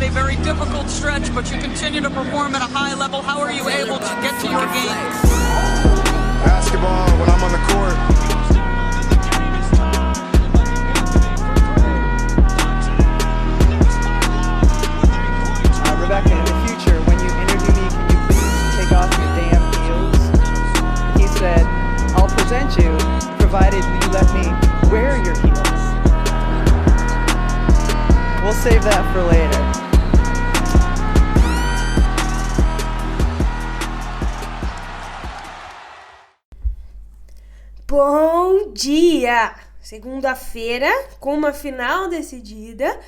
a very difficult stretch, but you continue to perform at a high level. How are you able to get to your game? Basketball when I'm on the court. Rebecca, in the future, when you interview me, can you please take off your damn heels? He said, I'll present you, provided you let me wear your heels. We'll save that for later. Bom dia! Segunda-feira, com uma final decidida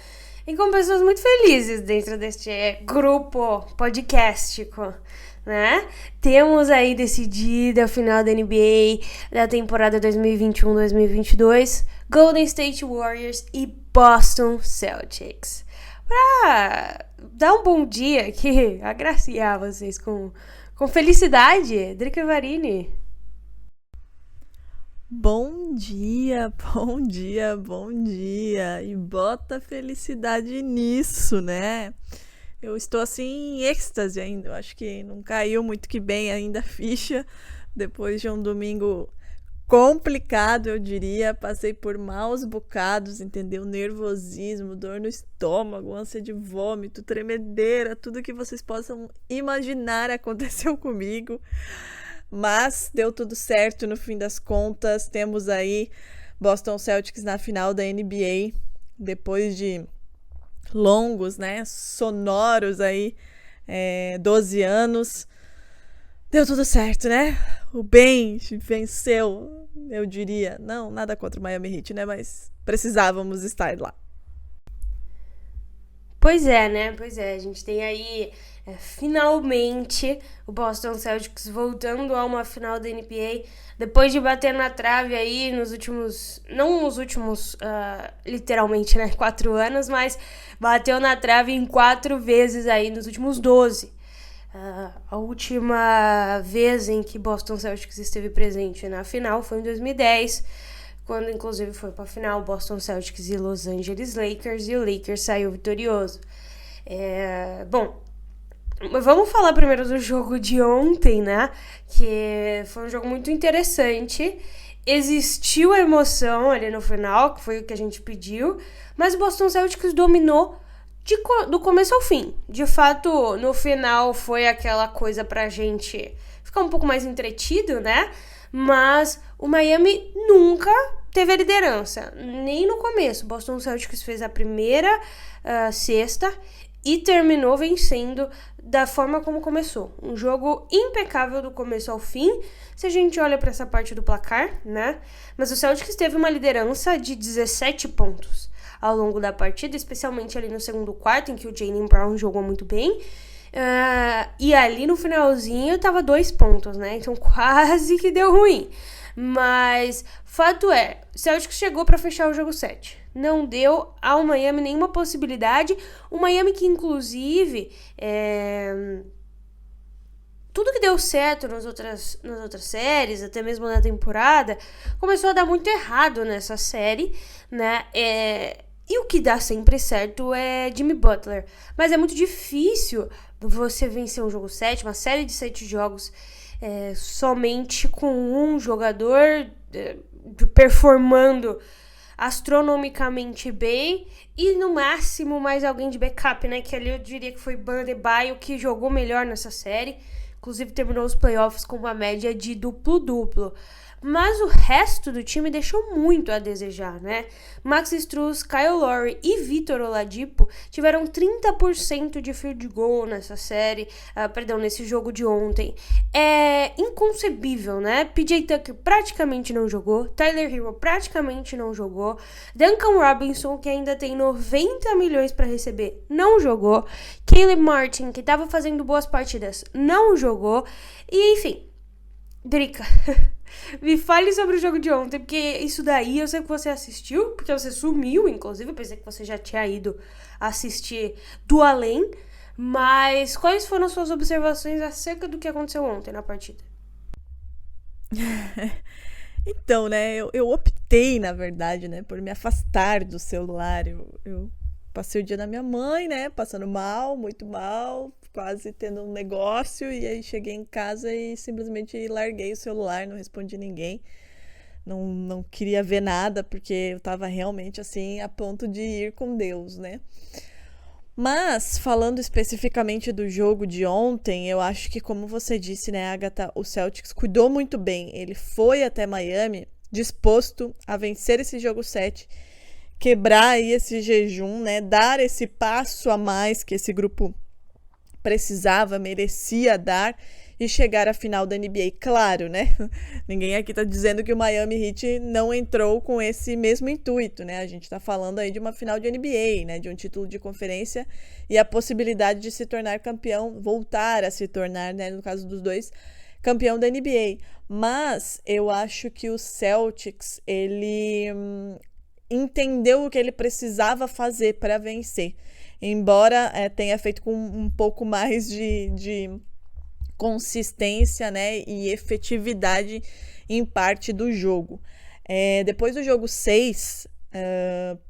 e com pessoas muito felizes dentro deste grupo podcastico, né? Temos aí decidida a final da NBA da temporada 2021-2022, Golden State Warriors e Boston Celtics. Para dar um bom dia aqui, agraciar vocês com felicidade, Drica Varini. Bom dia, bom dia, bom dia. E bota felicidade nisso, né? Eu estou assim em êxtase ainda. Eu acho que não caiu muito que bem ainda a ficha. Depois de um domingo complicado, eu diria. Passei por maus bocados, entendeu? Nervosismo, dor no estômago, ânsia de vômito, tremedeira. Tudo que vocês possam imaginar aconteceu comigo. Mas deu tudo certo no fim das contas. Temos aí Boston Celtics na final da NBA, depois de longos, né, sonoros aí, 12 anos. Deu tudo certo, né? O bem venceu, eu diria. Não, nada contra o Miami Heat, né? Mas precisávamos estar lá. Pois é, né? Pois é, a gente tem aí finalmente o Boston Celtics voltando a uma final da NBA, depois de bater na trave aí nos últimos, não nos últimos, literalmente, né, 4 anos, mas bateu na trave em 4 vezes aí nos últimos 12. A última vez em que Boston Celtics esteve presente na final foi em 2010, quando inclusive foi para a final Boston Celtics e Los Angeles Lakers, e o Lakers saiu vitorioso. Bom, vamos falar primeiro do jogo de ontem, né? Que foi um jogo muito interessante. Existiu a emoção ali no final, que foi o que a gente pediu, mas o Boston Celtics dominou do começo ao fim. De fato, no final foi aquela coisa pra gente ficar um pouco mais entretido, né? Mas o Miami nunca teve a liderança, nem no começo. O Boston Celtics fez a primeira cesta e terminou vencendo da forma como começou. Um jogo impecável do começo ao fim, se a gente olha para essa parte do placar, né? Mas o Celtics teve uma liderança de 17 pontos ao longo da partida, especialmente ali no segundo quarto, em que o Jaylen Brown jogou muito bem. E ali no finalzinho tava 2 pontos, né? Então quase que deu ruim. Mas fato é, o Celtics chegou para fechar o jogo 7. Não deu ao Miami nenhuma possibilidade. O Miami que, inclusive, tudo que deu certo nas outras séries, até mesmo na temporada, começou a dar muito errado nessa série, né? E o que dá sempre certo é Jimmy Butler. Mas é muito difícil você vencer um jogo 7, uma série de 7 jogos, somente com um jogador performando astronomicamente bem e no máximo mais alguém de backup, né? Que ali eu diria que foi Bam Adebayo que jogou melhor nessa série. Inclusive terminou os playoffs com uma média de duplo-duplo. Mas o resto do time deixou muito a desejar, né? Max Strus, Kyle Lowry e Vitor Oladipo tiveram 30% de field goal nessa série, nesse jogo de ontem. É inconcebível, né? PJ Tucker praticamente não jogou, Tyler Hero praticamente não jogou, Duncan Robinson, que ainda tem 90 milhões para receber, não jogou, Caleb Martin, que estava fazendo boas partidas, não jogou, e enfim, Drica... Me fale sobre o jogo de ontem, porque isso daí eu sei que você assistiu, porque você sumiu, inclusive, eu pensei que você já tinha ido assistir do além, mas quais foram suas observações acerca do que aconteceu ontem na partida? Então, né, eu optei, na verdade, né, por me afastar do celular, eu passei o dia da minha mãe, né, passando mal, muito mal, quase tendo um negócio, e aí cheguei em casa e simplesmente larguei o celular, não respondi ninguém. Não queria ver nada, porque eu tava realmente assim, a ponto de ir com Deus, né? Mas, falando especificamente do jogo de ontem, eu acho que, como você disse, né, Agatha, o Celtics cuidou muito bem. Ele foi até Miami disposto a vencer esse jogo 7, quebrar aí esse jejum, né, dar esse passo a mais que esse grupo precisava, merecia dar e chegar à final da NBA. Claro, né? Ninguém aqui tá dizendo que o Miami Heat não entrou com esse mesmo intuito, né? A gente tá falando aí de uma final de NBA, né? De um título de conferência e a possibilidade de se tornar campeão, voltar a se tornar, né? No caso dos dois, campeão da NBA. Mas eu acho que o Celtics, ele entendeu o que ele precisava fazer para vencer. Embora tenha feito com um pouco mais de consistência, né, e efetividade em parte do jogo. Depois do jogo 6,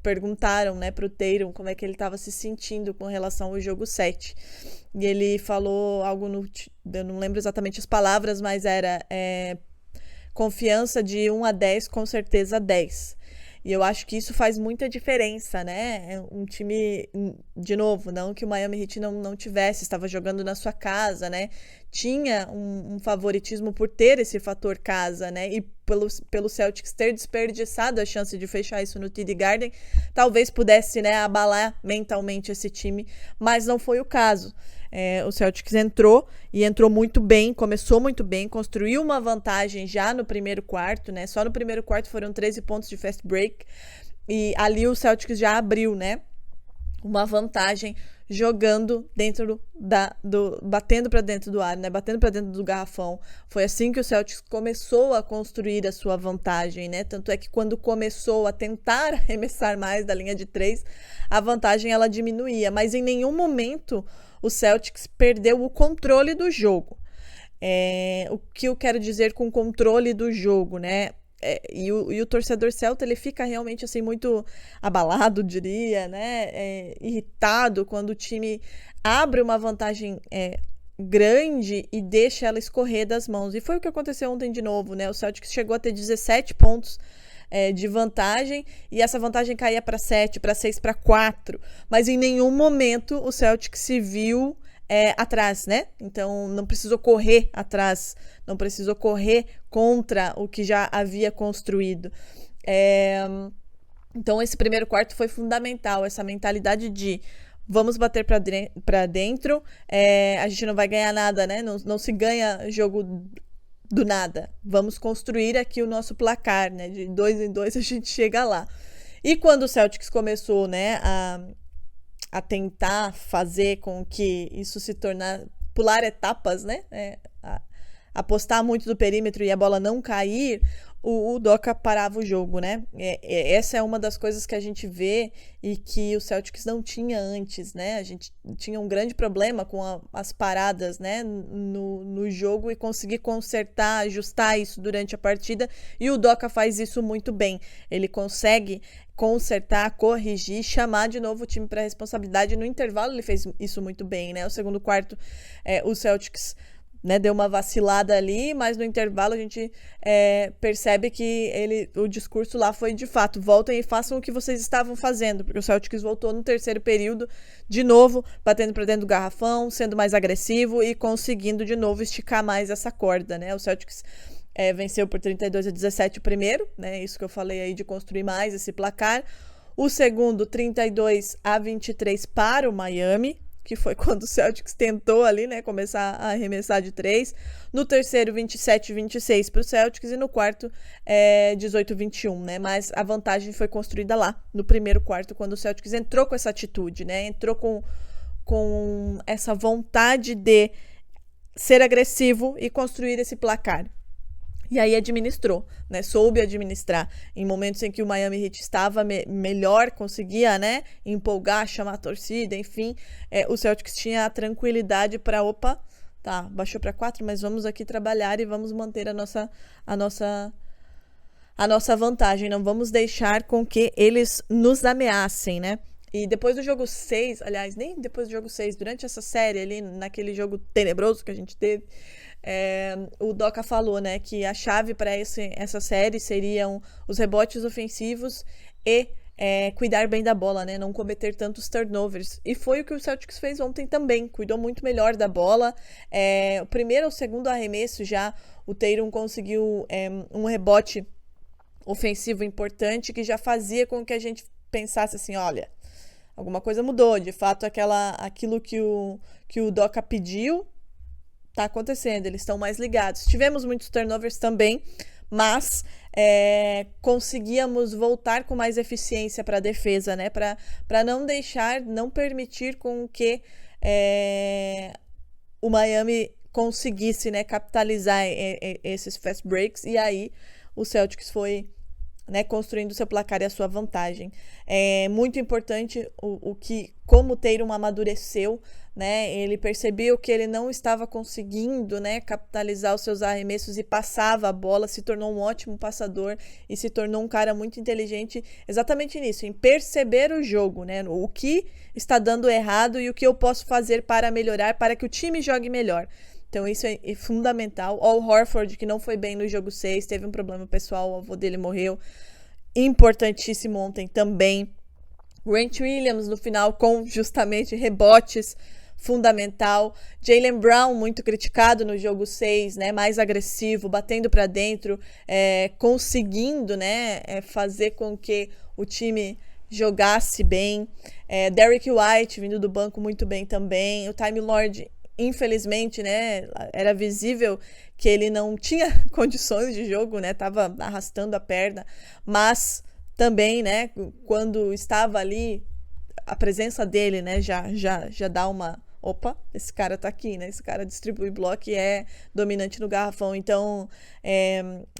perguntaram, né, pro Tatum como é que ele estava se sentindo com relação ao jogo 7. E ele falou algo eu não lembro exatamente as palavras, mas era confiança de 1 a 10, com certeza 10. E eu acho que isso faz muita diferença, né? Um time, de novo, não que o Miami Heat não tivesse, estava jogando na sua casa, né? Tinha um favoritismo por ter esse fator casa, né? E pelo Celtics ter desperdiçado a chance de fechar isso no TD Garden, talvez pudesse, né, abalar mentalmente esse time, mas não foi o caso. O Celtics entrou muito bem, começou muito bem, construiu uma vantagem já no primeiro quarto, né? Só no primeiro quarto foram 13 pontos de fast break e ali o Celtics já abriu, né, uma vantagem jogando dentro batendo para dentro do ar, né? Batendo para dentro do garrafão. Foi assim que o Celtics começou a construir a sua vantagem, né? Tanto é que quando começou a tentar arremessar mais da linha de 3, a vantagem ela diminuía, mas em nenhum momento o Celtics perdeu o controle do jogo. O que eu quero dizer com controle do jogo, né? E o torcedor celta, ele fica realmente assim muito abalado, diria, né? Irritado quando o time abre uma vantagem grande e deixa ela escorrer das mãos. E foi o que aconteceu ontem de novo, né? O Celtics chegou a ter 17 pontos de vantagem, e essa vantagem caía para 7, para 6, para 4, mas em nenhum momento o Celtics se viu atrás, né? Então não precisou correr atrás, não precisou correr contra o que já havia construído. Então esse primeiro quarto foi fundamental, essa mentalidade de vamos bater para dentro, a gente não vai ganhar nada, né? Não se ganha jogo do nada. Vamos construir aqui o nosso placar, né? De 2 em 2 a gente chega lá. E quando o Celtics começou, né, a tentar fazer com que isso se tornasse, pular etapas, né? Apostar muito do perímetro e a bola não cair, o Doka parava o jogo, né? Essa é uma das coisas que a gente vê e que o Celtics não tinha antes, né? A gente tinha um grande problema com as paradas, né, no jogo, e conseguir consertar, ajustar isso durante a partida, e o Doka faz isso muito bem. Ele consegue consertar, corrigir, chamar de novo o time para a responsabilidade. No intervalo ele fez isso muito bem, né? O segundo quarto, o Celtics, né, deu uma vacilada ali, mas no intervalo a gente percebe que o discurso lá foi de fato: voltem e façam o que vocês estavam fazendo, porque o Celtics voltou no terceiro período de novo, batendo para dentro do garrafão, sendo mais agressivo e conseguindo de novo esticar mais essa corda, né? O Celtics venceu por 32-17 o primeiro, né? Isso que eu falei aí de construir mais esse placar. O segundo, 32-23 para o Miami, que foi quando o Celtics tentou ali, né, começar a arremessar de 3. No terceiro, 27-26 para o Celtics. E no quarto, 18-21, né? Mas a vantagem foi construída lá, no primeiro quarto, quando o Celtics entrou com essa atitude, né? Entrou com essa vontade de ser agressivo e construir esse placar. E aí administrou, né? Soube administrar. Em momentos em que o Miami Heat estava melhor, conseguia, né, empolgar, chamar a torcida, enfim, o Celtics tinha a tranquilidade para, tá, baixou para 4, mas vamos aqui trabalhar e vamos manter a nossa vantagem. Não vamos deixar com que eles nos ameacem, né? E depois do jogo 6, aliás, nem depois do jogo 6, durante essa série ali, naquele jogo tenebroso que a gente teve, o Doka falou, né, que a chave para essa série seriam os rebotes ofensivos e cuidar bem da bola, né, não cometer tantos turnovers. E foi o que o Celtics fez ontem também, cuidou muito melhor da bola. O primeiro ou segundo arremesso já, o Tatum conseguiu um rebote ofensivo importante que já fazia com que a gente pensasse assim, olha, alguma coisa mudou, de fato aquilo que o Doka pediu tá acontecendo, eles estão mais ligados. Tivemos muitos turnovers também, mas conseguíamos voltar com mais eficiência para a defesa, né? Para não permitir com que o Miami conseguisse, né, capitalizar esses fast breaks, e aí o Celtics foi, né, construindo seu placar e a sua vantagem. É muito importante como o Tatum amadureceu, né? Ele percebeu que ele não estava conseguindo, né, capitalizar os seus arremessos e passava a bola, se tornou um ótimo passador e se tornou um cara muito inteligente exatamente nisso, em perceber o jogo, né? O que está dando errado e o que eu posso fazer para melhorar, para que o time jogue melhor. Então isso é fundamental. Al Horford, que não foi bem no jogo 6, teve um problema pessoal, o avô dele morreu. Importantíssimo ontem também. Grant Williams no final com justamente rebotes, fundamental. Jaylen Brown, muito criticado no jogo 6, né, mais agressivo, batendo para dentro, conseguindo, né, fazer com que o time jogasse bem. Derrick White vindo do banco muito bem também. O Time Lord, infelizmente, né, era visível que ele não tinha condições de jogo, né, tava arrastando a perna, mas também, né, quando estava ali, a presença dele, né, já dá uma, opa, esse cara tá aqui, né, esse cara distribui bloco e é dominante no garrafão. Então,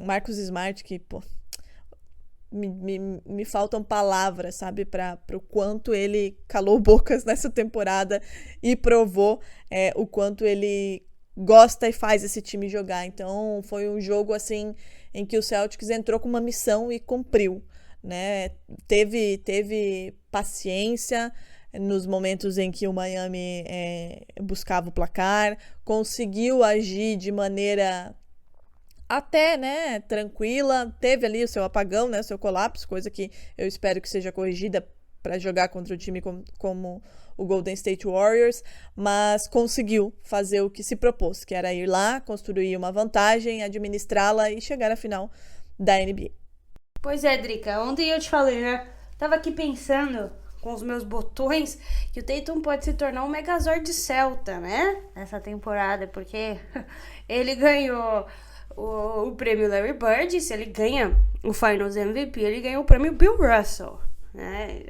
Marcus Smart, que, pô, me faltam palavras, sabe, para o quanto ele calou bocas nessa temporada e provou o quanto ele gosta e faz esse time jogar. Então foi um jogo assim em que o Celtics entrou com uma missão e cumpriu, né? Teve paciência nos momentos em que o Miami buscava o placar, conseguiu agir de maneira até, né, tranquila, teve ali o seu apagão, né, o seu colapso, coisa que eu espero que seja corrigida para jogar contra o time como o Golden State Warriors, mas conseguiu fazer o que se propôs, que era ir lá, construir uma vantagem, administrá-la e chegar à final da NBA. Pois é, Drica, ontem eu te falei, né, tava aqui pensando com os meus botões que o Tatum pode se tornar um Megazord Celta, né, nessa temporada, porque ele ganhou o prêmio Larry Bird. Se ele ganha o Finals MVP, ele ganha o prêmio Bill Russell, né?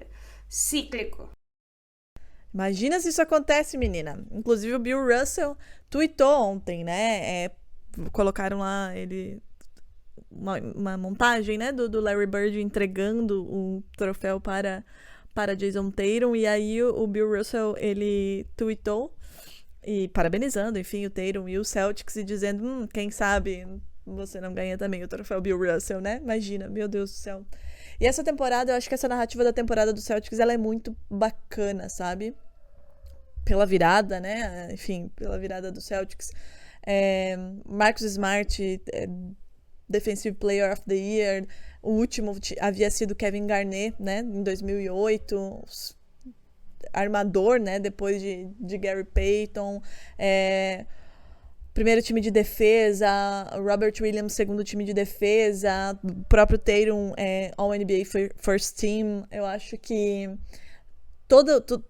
Cíclico. Imagina se isso acontece, menina. Inclusive o Bill Russell tweetou ontem, né? Colocaram lá uma montagem, né, do Larry Bird entregando um troféu para Jason Tatum, e aí o Bill Russell, ele tweetou e parabenizando, enfim, o Tatum e o Celtics e dizendo, quem sabe você não ganha também o troféu Bill Russell, né? Imagina, meu Deus do céu. E essa temporada, eu acho que essa narrativa da temporada do Celtics, ela é muito bacana, sabe? Pela virada, né? Enfim, pela virada do Celtics. Marcus Smart, Defensive Player of the Year. O último havia sido Kevin Garnett, né? Em 2008, armador, né, depois de Gary Payton, primeiro time de defesa, Robert Williams, segundo time de defesa, o próprio Tatum, All-NBA First Team. Eu acho que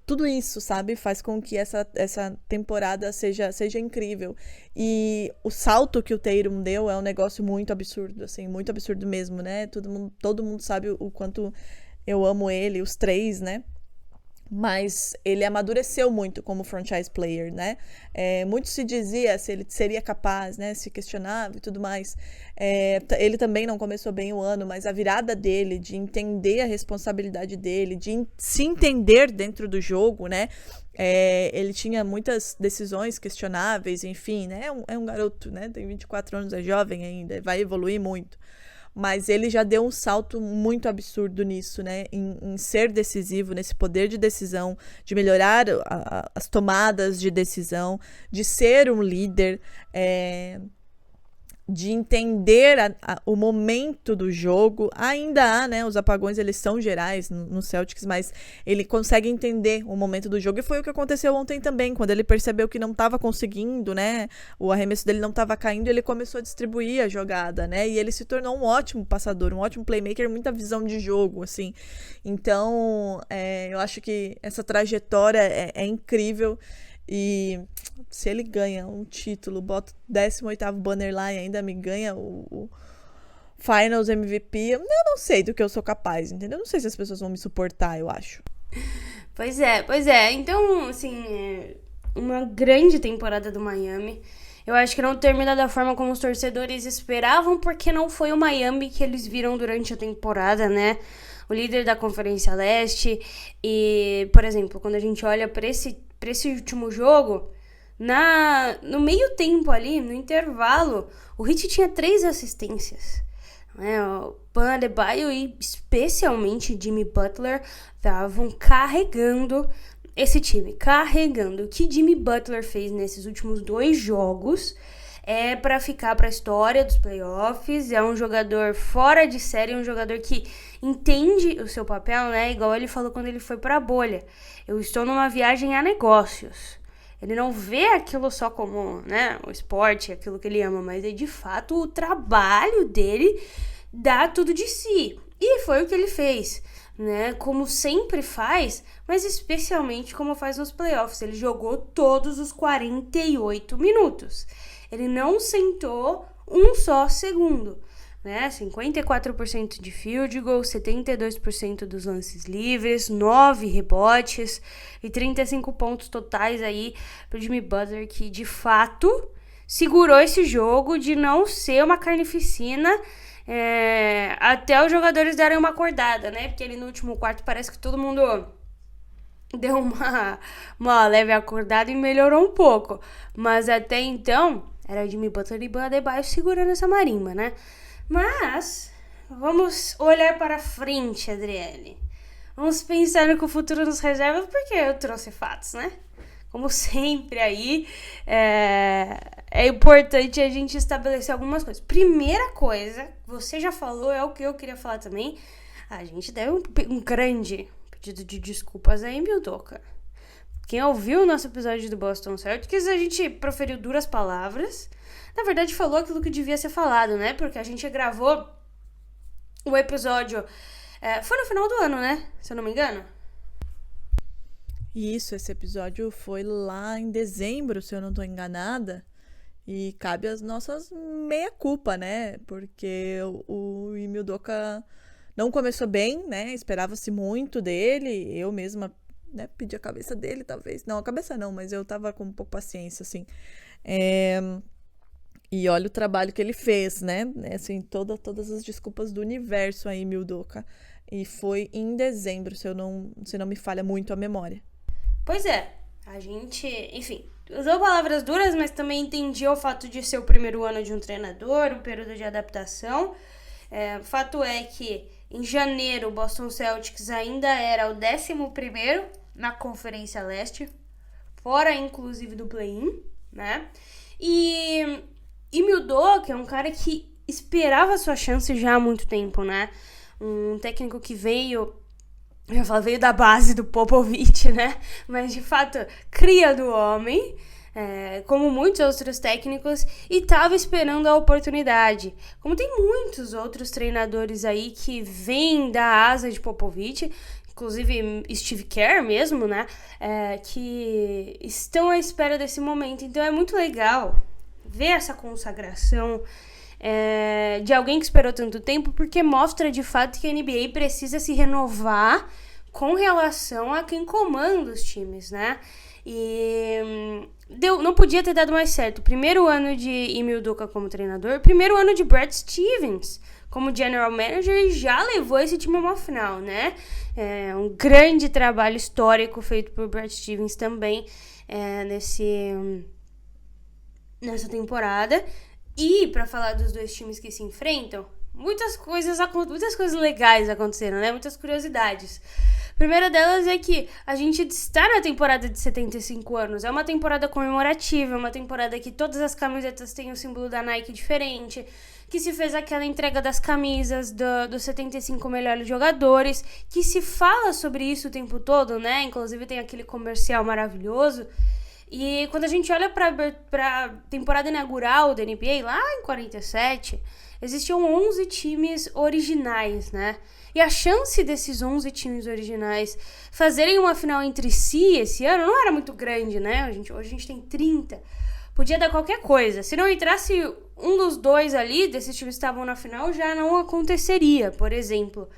tudo isso, sabe, faz com que essa temporada seja incrível. E o salto que o Tatum deu é um negócio muito absurdo, assim, muito absurdo mesmo, né? Todo mundo sabe o quanto eu amo ele, os três, né? Mas ele amadureceu muito como franchise player, né? Muito se dizia se ele seria capaz, né? Se questionava e tudo mais. Ele também não começou bem o ano, mas a virada dele, de entender a responsabilidade dele, de se entender dentro do jogo, né? Ele tinha muitas decisões questionáveis, enfim, né? É um garoto, né? Tem 24 anos, é jovem ainda, vai evoluir muito. mas ele já deu um salto muito absurdo nisso, né? Em ser decisivo, nesse poder de decisão, de melhorar as tomadas de decisão, de ser um líder, de entender o momento do jogo. Ainda há, né, os apagões, eles são gerais no Celtics, mas ele consegue entender o momento do jogo, e foi o que aconteceu ontem também, quando ele percebeu que não estava conseguindo, né, o arremesso dele não estava caindo, ele começou a distribuir a jogada, né, e ele se tornou um ótimo passador, um ótimo playmaker, muita visão de jogo, assim. Então, eu acho que essa trajetória é incrível. E se ele ganha um título, bota o 18º banner lá e ainda me ganha o Finals MVP, eu não sei do que eu sou capaz, entendeu? Eu não sei se as pessoas vão me suportar, eu acho. Pois é. Então, assim, uma grande temporada do Miami. Eu acho que não termina da forma como os torcedores esperavam, porque não foi o Miami que eles viram durante a temporada, né? O líder da Conferência Leste. E, por exemplo, quando a gente olha para esse último jogo, no meio tempo ali, no intervalo, o Heat tinha 3 assistências, né? O Bam Adebayo e especialmente Jimmy Butler estavam carregando esse time, O que Jimmy Butler fez nesses últimos 2 jogos é para ficar para a história dos playoffs. É um jogador fora de série, um jogador que entende o seu papel, né? Igual ele falou quando ele foi para a bolha. Eu estou numa viagem a negócios. Ele não vê aquilo só como, né, o esporte, aquilo que ele ama, mas é de fato o trabalho dele dá tudo de si. E foi o que ele fez, né? Como sempre faz, mas especialmente como faz nos playoffs. Ele jogou todos os 48 minutos. Ele não sentou um só segundo, né? 54% de field goal, 72% dos lances livres, 9 rebotes e 35 pontos totais aí pro Jimmy Butler, que de fato segurou esse jogo de não ser uma carnificina até os jogadores darem uma acordada, né? Porque ali no último quarto parece que todo mundo deu uma leve acordada e melhorou um pouco. Mas até então era o Jimmy Butler e Bam Adebayo segurando essa marimba, né? Mas vamos olhar para frente, Adriele. Vamos pensar no que o futuro nos reserva, porque eu trouxe fatos, né? Como sempre aí, é importante a gente estabelecer algumas coisas. Primeira coisa, você já falou, é o que eu queria falar também. A gente deve um grande pedido de desculpas a Emil Udoka. Quem ouviu o nosso episódio do Boston Celtics, a gente proferiu duras palavras. Na verdade, falou aquilo que devia ser falado, né? Porque a gente gravou o episódio... foi no final do ano, né? Se eu não me engano. Isso, esse episódio foi lá em dezembro, se eu não tô enganada. E cabe as nossas meia-culpa, né? Porque o Emil Udoka não começou bem, né? Esperava-se muito dele. Eu mesma, né, pedi a cabeça dele, talvez. Não, a cabeça não, mas eu tava com um pouco paciência, assim. E olha o trabalho que ele fez, né? Assim, todas as desculpas do universo aí, Emil Udoka. E foi em dezembro, se não me falha muito a memória. Pois é, a gente, enfim, usou palavras duras, mas também entendia o fato de ser o primeiro ano de um treinador, um período de adaptação. O fato é que em janeiro o Boston Celtics ainda era o 11º na Conferência Leste, fora inclusive do play-in, né? E Emil Udoka é um cara que esperava sua chance já há muito tempo, né? Um técnico que veio da base do Popovich, né? Mas de fato, cria do homem, como muitos outros técnicos, e estava esperando a oportunidade. Como tem muitos outros treinadores aí que vêm da asa de Popovich, inclusive Steve Kerr mesmo, né? Que estão à espera desse momento. Então é muito legal ver essa consagração de alguém que esperou tanto tempo, porque mostra de fato que a NBA precisa se renovar com relação a quem comanda os times, né? E não podia ter dado mais certo. Primeiro ano de Emil Udoka como treinador, primeiro ano de Brad Stevens como general manager, e já levou esse time a uma final, né? Um grande trabalho histórico feito por Brad Stevens também nessa temporada. E para falar dos dois times que se enfrentam, muitas coisas legais aconteceram, né? Muitas curiosidades. A primeira delas é que a gente está na temporada de 75 anos. É uma temporada comemorativa, é uma temporada que todas as camisetas têm o símbolo da Nike diferente, que se fez aquela entrega das camisas dos 75 melhores jogadores, que se fala sobre isso o tempo todo, né? Inclusive tem aquele comercial maravilhoso. E quando a gente olha pra temporada inaugural da NBA, lá em 47, existiam 11 times originais, né? E a chance desses 11 times originais fazerem uma final entre si esse ano não era muito grande, né? Hoje a gente tem 30. Podia dar qualquer coisa. Se não entrasse um dos dois ali, desses times que estavam na final, já não aconteceria, por exemplo.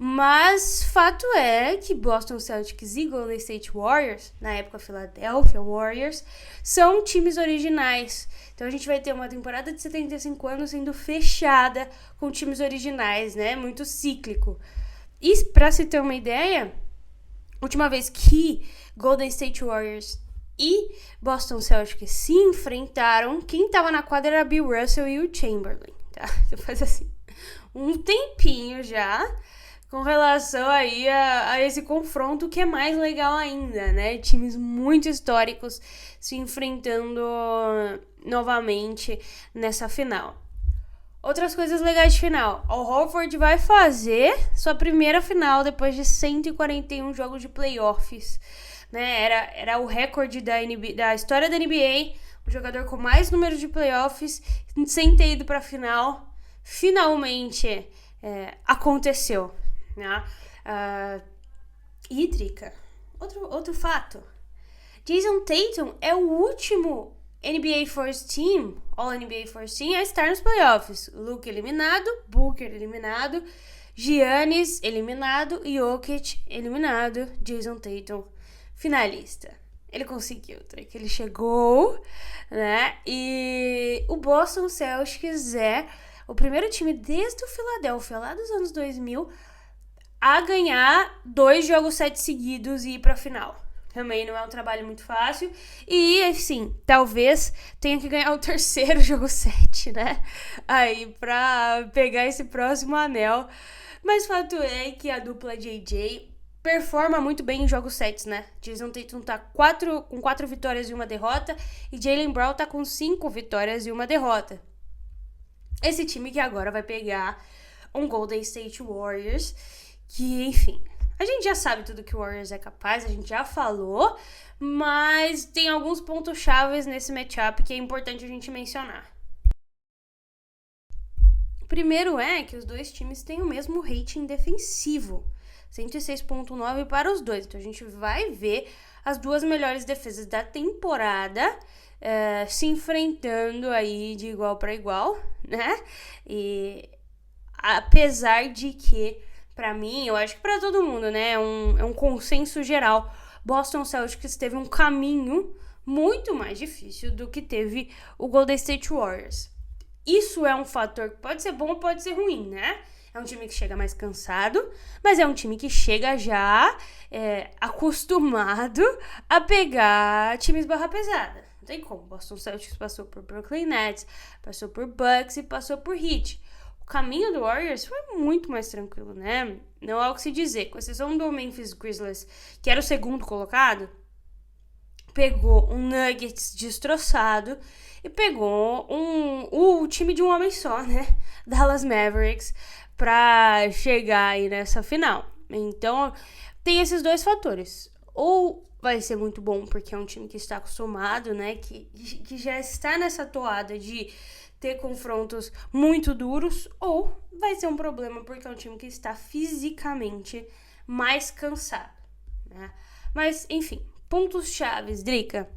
Mas fato é que Boston Celtics e Golden State Warriors, na época Philadelphia Warriors, são times originais. Então a gente vai ter uma temporada de 75 anos sendo fechada com times originais, né? Muito cíclico. E pra se ter uma ideia, última vez que Golden State Warriors e Boston Celtics se enfrentaram, quem tava na quadra era Bill Russell e o Chamberlain, tá? Então faz assim, um tempinho já, com relação aí a esse confronto que é mais legal ainda, né? Times muito históricos se enfrentando novamente nessa final. Outras coisas legais de final. O Horford vai fazer sua primeira final depois de 141 jogos de playoffs, né? Era o recorde da história da NBA, o jogador com mais número de playoffs sem ter ido pra final. Finalmente aconteceu. Né? E Drica, outro fato, Jason Tatum é o último NBA First Team, All NBA First Team a estar nos playoffs. Luka eliminado, Booker eliminado, Giannis eliminado, Jokic eliminado, Jason Tatum finalista. Ele conseguiu, Drake, ele chegou, né? E o Boston Celtics é o primeiro time desde o Philadelphia, lá dos anos 2000, a ganhar 2 jogos 7 seguidos e ir pra final. Também não é um trabalho muito fácil. E, assim, talvez tenha que ganhar o 3º jogo 7, né? Aí, pra pegar esse próximo anel. Mas fato é que a dupla JJ performa muito bem em jogos 7, né? Jason Tatum tá com 4 vitórias e 1 derrota. E Jaylen Brown tá com 5 vitórias e 1 derrota. Esse time que agora vai pegar um Golden State Warriors, que, enfim, a gente já sabe tudo que o Warriors é capaz, a gente já falou, mas tem alguns pontos chaves nesse matchup que é importante a gente mencionar. Primeiro é que os dois times têm o mesmo rating defensivo, 106.9 para os dois. Então a gente vai ver as duas melhores defesas da temporada se enfrentando aí de igual para igual, né? E apesar de que, pra mim, eu acho que pra todo mundo, né, é um consenso geral, Boston Celtics teve um caminho muito mais difícil do que teve o Golden State Warriors. Isso é um fator que pode ser bom ou pode ser ruim, né? É um time que chega mais cansado, mas é um time que chega já acostumado a pegar times barra pesada. Não tem como. Boston Celtics passou por Brooklyn Nets, passou por Bucks e passou por Heat. O caminho do Warriors foi muito mais tranquilo, né? Não há o que se dizer. Com exceção do Memphis Grizzlies, que era o segundo colocado, pegou um Nuggets destroçado e pegou o time de um homem só, né? Dallas Mavericks, pra chegar aí nessa final. Então, tem esses dois fatores. Ou vai ser muito bom, porque é um time que está acostumado, né? Que já está nessa toada de ter confrontos muito duros, ou vai ser um problema, porque é um time que está fisicamente mais cansado, né? Mas, enfim, pontos chaves, Drica.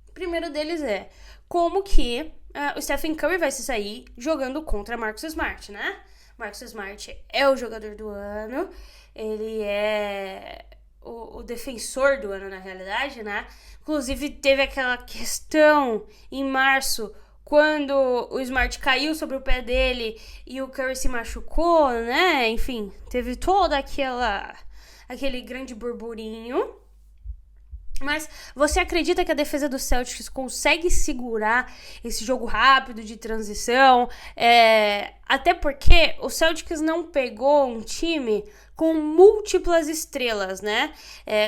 O primeiro deles é como que o Stephen Curry vai se sair jogando contra Marcus Smart, né? Marcus Smart é o jogador do ano, ele é o defensor do ano, na realidade, né? Inclusive, teve aquela questão em março, quando o Smart caiu sobre o pé dele e o Curry se machucou, né? Enfim, teve todo aquele grande burburinho. Mas você acredita que a defesa do Celtics consegue segurar esse jogo rápido de transição? Até porque o Celtics não pegou um time com múltiplas estrelas, né?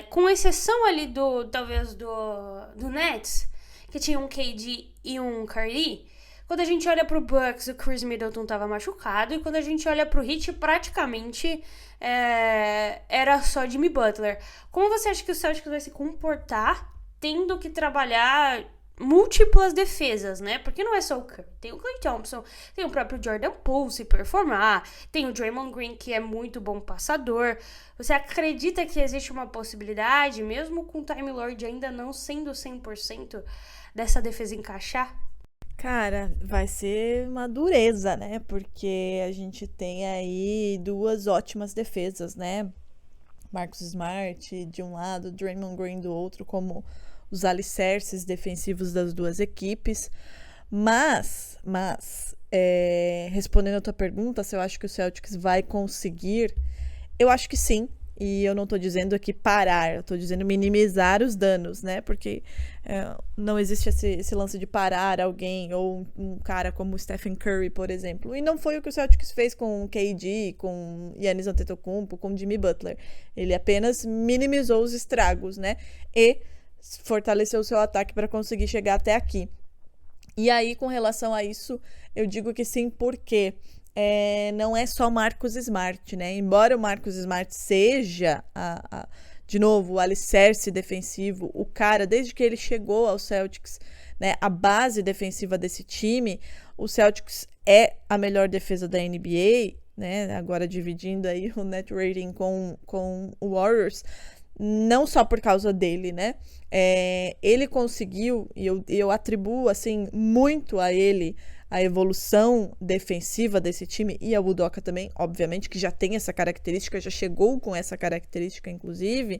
Com exceção ali talvez do Nets, que tinha um KD e um Kyrie. Quando a gente olha pro Bucks, o Chris Middleton tava machucado. E quando a gente olha pro Heat, praticamente era só Jimmy Butler. Como você acha que o Celtics vai se comportar tendo que trabalhar múltiplas defesas, né? Porque não é só o Curry. Tem o Klay Thompson, tem o próprio Jordan Poole se performar, tem o Draymond Green, que é muito bom passador. Você acredita que existe uma possibilidade, mesmo com o Time Lord ainda não sendo 100%, dessa defesa encaixar? Cara, vai ser uma dureza, né? Porque a gente tem aí duas ótimas defesas, né? Marcus Smart de um lado, Draymond Green do outro, como os alicerces defensivos das duas equipes. Mas respondendo a tua pergunta, se eu acho que o Celtics vai conseguir, eu acho que sim. E eu não tô dizendo aqui parar, eu tô dizendo minimizar os danos, né? Porque não existe esse lance de parar alguém, ou um cara como o Stephen Curry, por exemplo. E não foi o que o Celtics fez com o KD, com Giannis Antetokounmpo, com Jimmy Butler. Ele apenas minimizou os estragos, né? E fortaleceu o seu ataque para conseguir chegar até aqui. E aí, com relação a isso, eu digo que sim, porque não é só Marcus Smart, né? Embora o Marcus Smart seja, de novo, o alicerce defensivo, o cara, desde que ele chegou ao Celtics, né, a base defensiva desse time, o Celtics é a melhor defesa da NBA, né? Agora dividindo aí o net rating com o Warriors, não só por causa dele, né? Ele conseguiu, e eu atribuo, assim, muito a ele a evolução defensiva desse time, e a Udoka também, obviamente, que já tem essa característica, já chegou com essa característica, inclusive,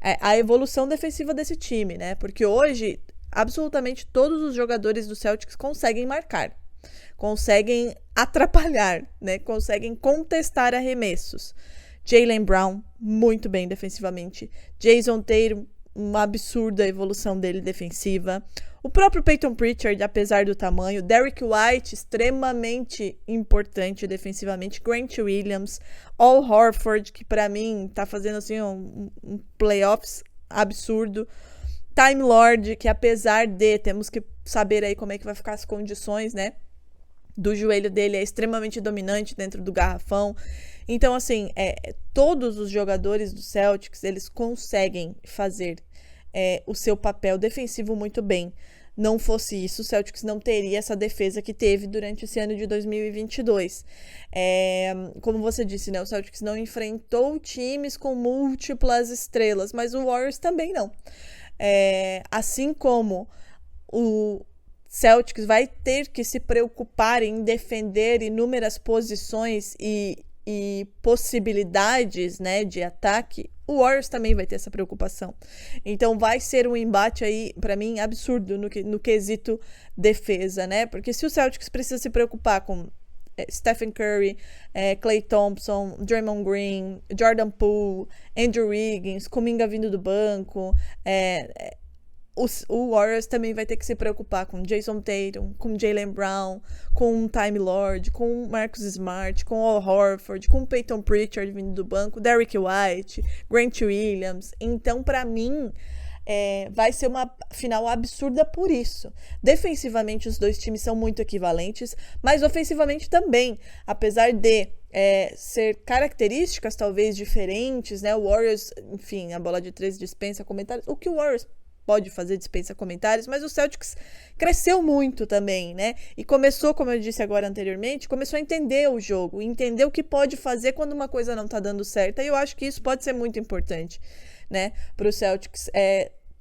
a evolução defensiva desse time, né? Porque hoje, absolutamente todos os jogadores do Celtics conseguem marcar, conseguem atrapalhar, né? Conseguem contestar arremessos. Jaylen Brown, muito bem defensivamente. Jason Tatum, uma absurda evolução dele defensiva. O próprio Peyton Pritchard, apesar do tamanho. Derrick White, extremamente importante defensivamente. Grant Williams. Al Horford, que pra mim tá fazendo assim um playoffs absurdo. Time Lord, que apesar de, temos que saber aí como é que vai ficar as condições, né, do joelho dele, é extremamente dominante dentro do garrafão. Então, assim, todos os jogadores do Celtics, eles conseguem fazer o seu papel defensivo muito bem. Não fosse isso, o Celtics não teria essa defesa que teve durante esse ano de 2022. Como você disse, né, o Celtics não enfrentou times com múltiplas estrelas, mas o Warriors também não. Assim como o Celtics vai ter que se preocupar em defender inúmeras posições e possibilidades, né, de ataque, o Warriors também vai ter essa preocupação. Então vai ser um embate aí, pra mim, absurdo no quesito defesa, né? Porque se o Celtics precisa se preocupar com Stephen Curry, Klay Thompson, Draymond Green, Jordan Poole, Andrew Wiggins, Kuminga vindo do banco, o Warriors também vai ter que se preocupar com Jason Tatum, com Jaylen Brown, com Time Lord, com Marcus Smart, com Al Horford, com Peyton Pritchard vindo do banco, Derrick White, Grant Williams. Então, pra mim, vai ser uma final absurda por isso. Defensivamente, os dois times são muito equivalentes, mas ofensivamente também, apesar de ser características talvez diferentes, né? O Warriors, enfim, a bola de 3 dispensa comentários. O que o Warriors pode fazer, dispensa comentários, mas o Celtics cresceu muito também, né? E começou, como eu disse agora anteriormente, começou a entender o jogo, entender o que pode fazer quando uma coisa não tá dando certo, e eu acho que isso pode ser muito importante, né, pro Celtics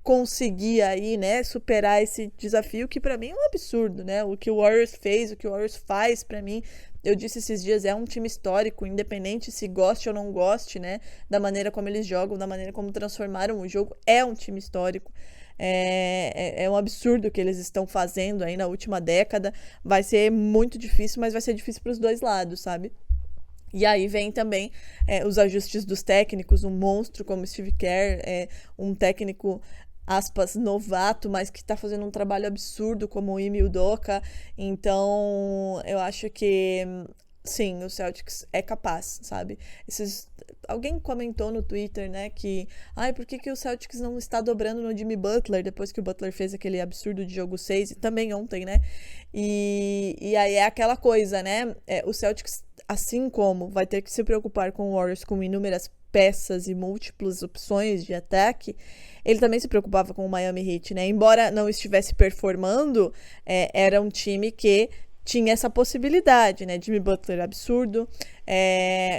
conseguir aí, né, superar esse desafio que pra mim é um absurdo, né? O que o Warriors fez, o que o Warriors faz, pra mim, eu disse esses dias, é um time histórico, independente se goste ou não goste, né, da maneira como eles jogam, da maneira como transformaram o jogo, é um time histórico. É um absurdo o que eles estão fazendo aí na última década. Vai ser muito difícil, mas vai ser difícil para os dois lados, sabe? E aí vem também os ajustes dos técnicos, um monstro como Steve Kerr, um técnico aspas, novato, mas que tá fazendo um trabalho absurdo como o Ime Udoka. Então, eu acho que sim, o Celtics é capaz, sabe? Alguém comentou no Twitter, né, que por que o Celtics não está dobrando no Jimmy Butler depois que o Butler fez aquele absurdo de jogo 6 e também ontem, né? E aí é aquela coisa, né? O Celtics, assim como vai ter que se preocupar com o Warriors com inúmeras peças e múltiplas opções de ataque, ele também se preocupava com o Miami Heat, né? Embora não estivesse performando, era um time que tinha essa possibilidade, né? Jimmy Butler absurdo,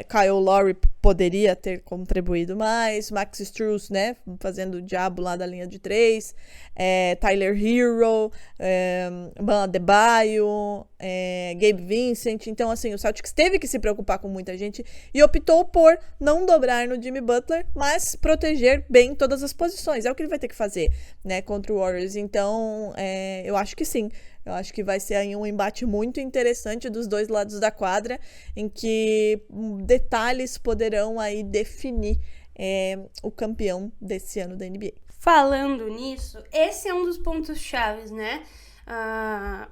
Kyle Lowry poderia ter contribuído mais, Max Strus, né? Fazendo o diabo lá da linha de 3, Tyler Hero, Bam Adebayo, Gabe Vincent. Então, assim, o Celtics teve que se preocupar com muita gente e optou por não dobrar no Jimmy Butler, mas proteger bem todas as posições. É o que ele vai ter que fazer, né? Contra o Warriors. Então, eu acho que sim. Eu acho que vai ser aí um embate muito interessante dos dois lados da quadra, em que detalhes poderão aí definir o campeão desse ano da NBA. Falando nisso, esse é um dos pontos chaves, né?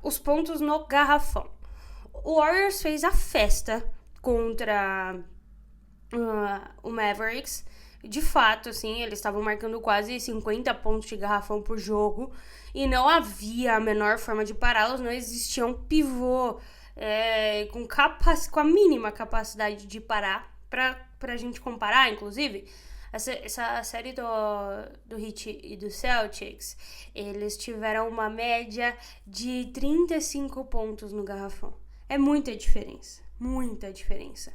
Os pontos no garrafão. O Warriors fez a festa contra o Mavericks. De fato, assim, eles estavam marcando quase 50 pontos de garrafão por jogo e não havia a menor forma de pará-los, não existia um pivô com a mínima capacidade de parar. Pra gente comparar, inclusive, essa série do Heat e do Celtics, eles tiveram uma média de 35 pontos no garrafão. É muita diferença, muita diferença.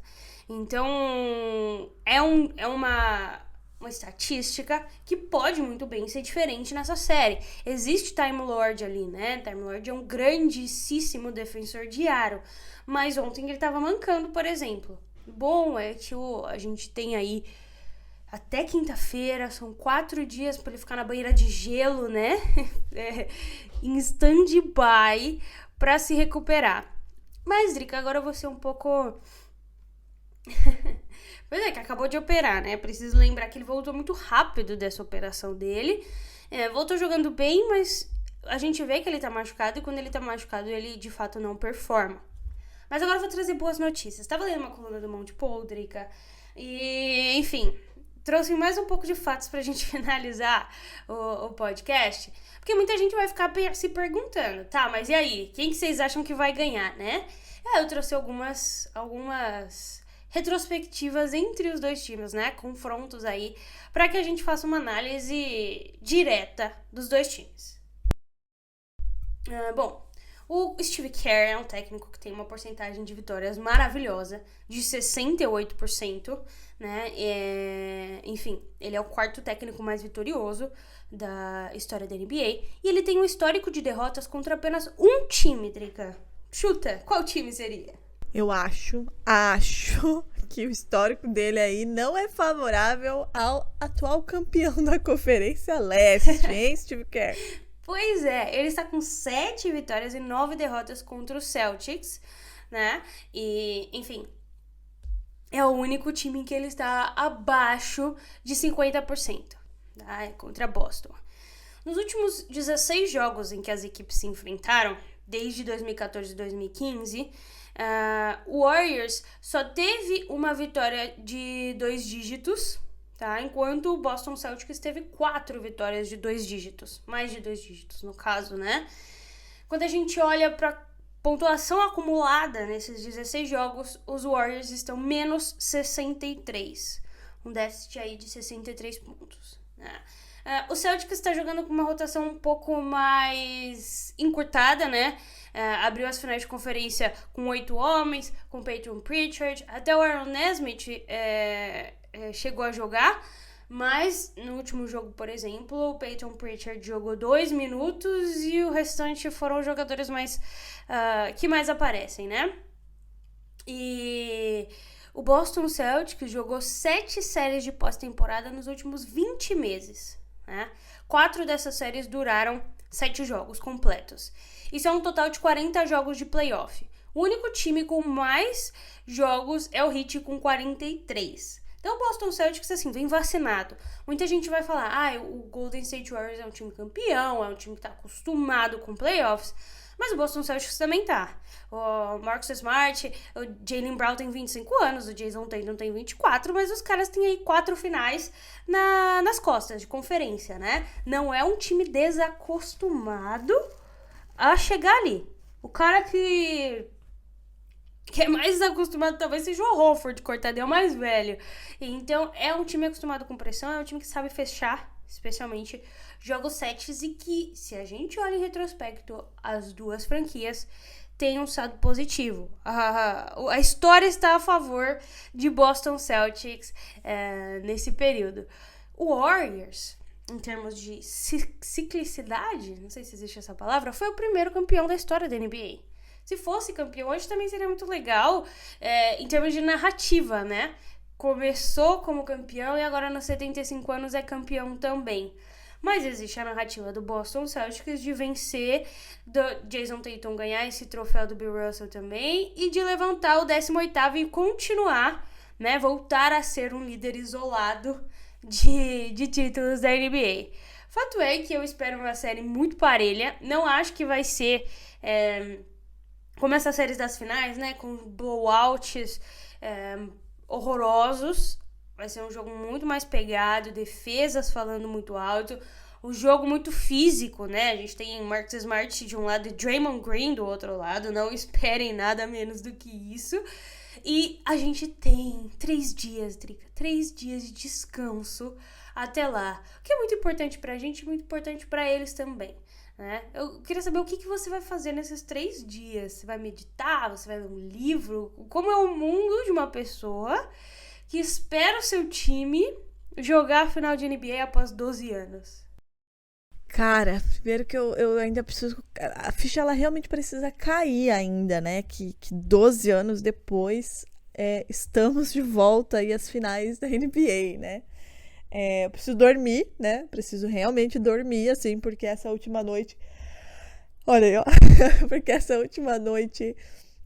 Então, é uma estatística que pode muito bem ser diferente nessa série. Existe Time Lord ali, né? Time Lord é um grandíssimo defensor de aro, mas ontem ele tava mancando, por exemplo. Bom, que a gente tem aí até quinta-feira, são 4 dias pra ele ficar na banheira de gelo, né? Em stand-by pra se recuperar. Mas, Drica, agora eu vou ser um pouco... Pois é, que acabou de operar, né? Preciso lembrar que ele voltou muito rápido dessa operação dele. Voltou jogando bem, mas a gente vê que ele tá machucado. E quando ele tá machucado, ele de fato não performa. Mas agora eu vou trazer boas notícias. Tava lendo uma coluna do Monte Paul, Drica, e, enfim, trouxe mais um pouco de fatos pra gente finalizar o podcast. Porque muita gente vai ficar se perguntando, tá, mas e aí? Quem que vocês acham que vai ganhar, né? Eu trouxe algumas retrospectivas entre os dois times, né? Confrontos aí, pra que a gente faça uma análise direta dos dois times. Bom, o Steve Kerr é um técnico que tem uma porcentagem de vitórias maravilhosa, de 68%, né? Enfim, ele é o 4º técnico mais vitorioso da história da NBA, e ele tem um histórico de derrotas contra apenas um time, Drica. Chuta, qual time seria? Eu acho que o histórico dele aí não é favorável ao atual campeão da Conferência Leste, hein, Steve Kerr? Pois é, ele está com 7 vitórias e 9 derrotas contra o Celtics, né? E, enfim, é o único time em que ele está abaixo de 50%, tá? Contra Boston. Nos últimos 16 jogos em que as equipes se enfrentaram, desde 2014 e 2015, o Warriors só teve uma vitória de 2 dígitos, tá? Enquanto o Boston Celtics teve 4 vitórias de 2 dígitos, mais de 2 dígitos no caso, né? Quando a gente olha para pontuação acumulada nesses 16 jogos, os Warriors estão menos 63, um déficit aí de 63 pontos, né? O Celtics está jogando com uma rotação um pouco mais encurtada, né? Abriu as finais de conferência com 8 homens, com Peyton Pritchard, até o Aaron Nesmith chegou a jogar, mas no último jogo, por exemplo, o Peyton Pritchard jogou 2 minutos e o restante foram os jogadores que mais aparecem, né? E o Boston Celtics jogou 7 séries de pós-temporada nos últimos 20 meses, né? 4 dessas séries duraram 7 jogos completos. Isso é um total de 40 jogos de playoff. O único time com mais jogos é o Heat com 43. Então o Boston Celtics, assim, vem vacinado. Muita gente vai falar, o Golden State Warriors é um time campeão, é um time que tá acostumado com playoffs, mas o Boston Celtics também tá. O Marcus Smart, o Jaylen Brown tem 25 anos, o Jason Tatum tem 24, mas os caras têm aí 4 finais nas costas de conferência, né? Não é um time desacostumado a chegar ali. O cara que é mais acostumado talvez seja o Horford, coitado, é o mais velho. Então, é um time acostumado com pressão, é um time que sabe fechar, especialmente jogos sets, e que, se a gente olha em retrospecto, as duas franquias têm um saldo positivo. A história está a favor de Boston Celtics nesse período. O Warriors, em termos de ciclicidade, não sei se existe essa palavra, foi o primeiro campeão da história da NBA. Se fosse campeão hoje também seria muito legal em termos de narrativa, né? Começou como campeão e agora nos 75 anos é campeão também. Mas existe a narrativa do Boston Celtics de vencer, do Jason Tatum ganhar esse troféu do Bill Russell também e de levantar o 18º e continuar, né? Voltar a ser um líder isolado de títulos da NBA. Fato é que eu espero uma série muito parelha. Não acho que vai ser como essas séries das finais, né? Com blowouts horrorosos. Vai ser um jogo muito mais pegado, defesas falando muito alto, um jogo muito físico, né? A gente tem Marcus Smart de um lado e Draymond Green do outro lado. Não esperem nada menos do que isso. E a gente tem 3 dias, Drica, 3 dias de descanso até lá. O que é muito importante pra gente e muito importante pra eles também, né? Eu queria saber o que você vai fazer nesses 3 dias. Você vai meditar? Você vai ler um livro? Como é o mundo de uma pessoa que espera o seu time jogar a final de NBA após 12 anos? Cara, primeiro que eu ainda preciso... A ficha, ela realmente precisa cair ainda, né? Que 12 anos depois estamos de volta aí às finais da NBA, né? Eu preciso dormir, né? Preciso realmente dormir, assim, porque essa última noite... Olha aí, ó. Porque essa última noite...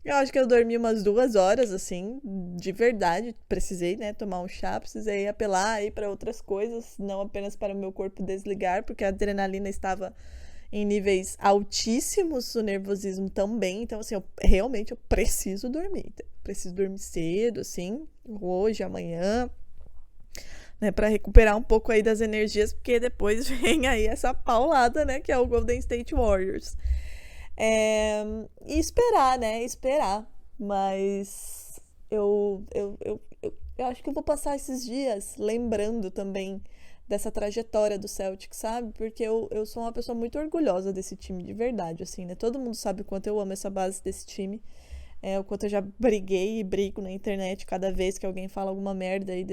Eu acho que eu dormi umas 2 horas, assim, de verdade. Precisei, né, tomar um chá, precisei apelar aí para outras coisas, não apenas para o meu corpo desligar, porque a adrenalina estava em níveis altíssimos, o nervosismo também. Então, assim, realmente eu preciso dormir. Preciso dormir cedo, assim, hoje, amanhã, né, para recuperar um pouco aí das energias, porque depois vem aí essa paulada, né, que é o Golden State Warriors. E esperar, né? Esperar. Mas eu acho que eu vou passar esses dias lembrando também dessa trajetória do Celtic, sabe? Porque eu sou uma pessoa muito orgulhosa desse time, de verdade, assim, né? Todo mundo sabe o quanto eu amo essa base desse time. O quanto eu já briguei e brigo na internet cada vez que alguém fala alguma merda aí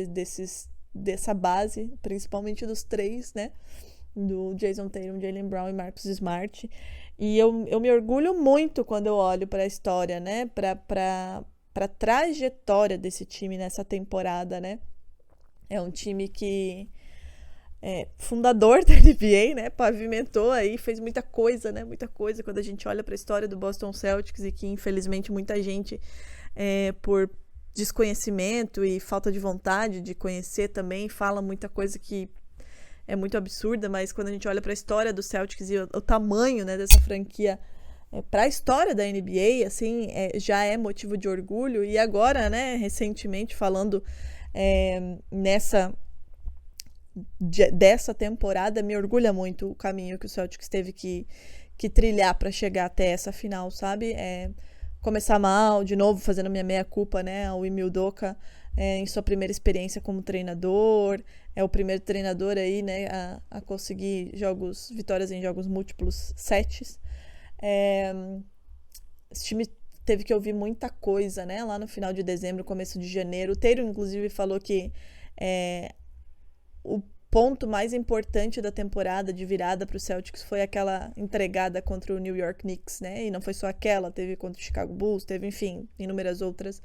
dessa base, principalmente dos 3, né? Do Jason Tatum, Jaylen Brown e Marcus Smart. E eu me orgulho muito quando eu olho para a história, né? Para a trajetória desse time nessa temporada, né? É um time que é fundador da NBA, né? Pavimentou aí, fez muita coisa, né? Muita coisa quando a gente olha para a história do Boston Celtics e que, infelizmente, muita gente, por desconhecimento e falta de vontade de conhecer também, fala muita coisa que é muito absurda, mas quando a gente olha para a história do Celtics e o tamanho, né, dessa franquia para a história da NBA, assim, já é motivo de orgulho. E agora, né, recentemente, falando dessa temporada, me orgulha muito o caminho que o Celtics teve que trilhar para chegar até essa final, sabe? Começar mal, de novo, fazendo minha meia-culpa, né, o Ime Udoka, em sua primeira experiência como treinador, é o primeiro treinador aí, né, a conseguir vitórias em jogos múltiplos sets. Esse time teve que ouvir muita coisa, né, lá no final de dezembro, começo de janeiro. O Tatum, inclusive, falou que o ponto mais importante da temporada de virada para o Celtics foi aquela entregada contra o New York Knicks, né, e não foi só aquela, teve contra o Chicago Bulls, teve, enfim, inúmeras outras.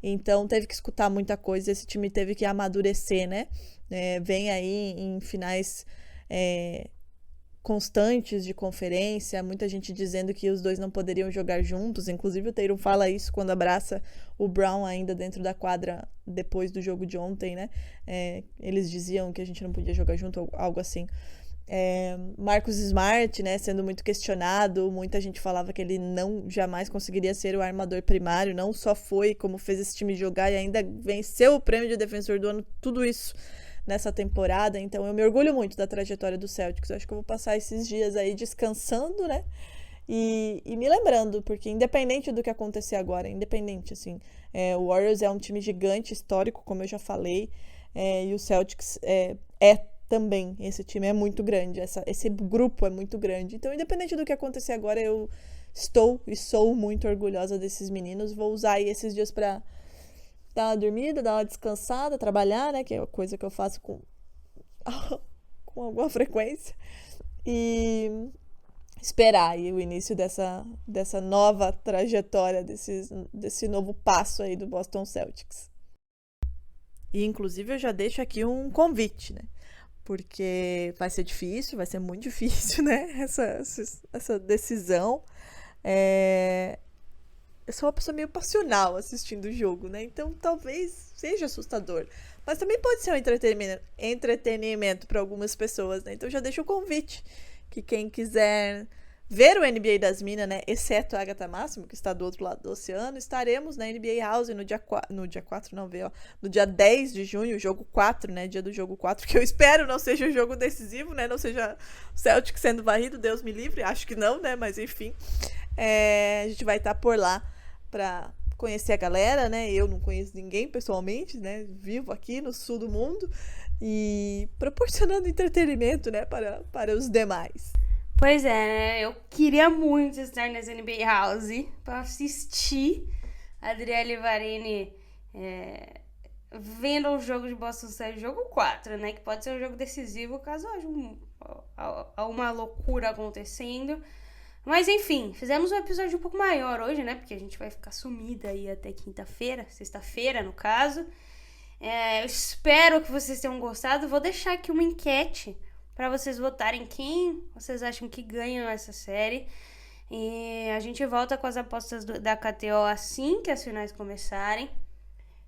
Então, teve que escutar muita coisa, esse time teve que amadurecer, né? Vem aí em finais constantes de conferência, muita gente dizendo que os dois não poderiam jogar juntos, inclusive o Tatum fala isso quando abraça o Brown ainda dentro da quadra depois do jogo de ontem, né? Eles diziam que a gente não podia jogar junto, algo assim. Marcus Smart, né, sendo muito questionado, muita gente falava que ele jamais conseguiria ser o armador primário, não só foi como fez esse time jogar e ainda venceu o prêmio de defensor do ano, tudo isso nessa temporada. Então eu me orgulho muito da trajetória do Celtics. Eu acho que eu vou passar esses dias aí descansando, né, e me lembrando, porque independente do que acontecer agora, independente, assim, o Warriors é um time gigante, histórico, como eu já falei, e o Celtics também, esse time é muito grande, esse grupo é muito grande. Então, independente do que acontecer agora, eu estou e sou muito orgulhosa desses meninos. Vou usar aí esses dias pra dar uma dormida, dar uma descansada, trabalhar, né, que é uma coisa que eu faço com alguma frequência, e esperar aí o início dessa nova trajetória, desse novo passo aí do Boston Celtics. E, inclusive, eu já deixo aqui um convite, né? Porque vai ser difícil, vai ser muito difícil, né? Essa decisão. Eu sou uma pessoa meio passional assistindo o jogo, né? Então talvez seja assustador. Mas também pode ser um entretenimento para algumas pessoas, né? Então já deixo o convite que quem quiser ver o NBA das Minas, né, exceto a Agatha Máximo, que está do outro lado do oceano, estaremos na NBA House no dia 10 de junho, jogo 4, né, dia do jogo 4, que eu espero não seja um jogo decisivo, né, não seja o Celtic sendo varrido, Deus me livre, acho que não, né, mas enfim, a gente vai estar por lá para conhecer a galera, né, eu não conheço ninguém pessoalmente, né, vivo aqui no sul do mundo e proporcionando entretenimento, né, para os demais. Pois é, né? Eu queria muito estar nessa NBA House pra assistir a Adriele Varini vendo o jogo de Boston Celtics, jogo 4, né? Que pode ser um jogo decisivo caso haja uma loucura acontecendo. Mas enfim, fizemos um episódio um pouco maior hoje, né? Porque a gente vai ficar sumida aí até quinta-feira, sexta-feira no caso. Eu espero que vocês tenham gostado. Vou deixar aqui uma enquete para vocês votarem quem vocês acham que ganham essa série. E a gente volta com as apostas da KTO assim que as finais começarem.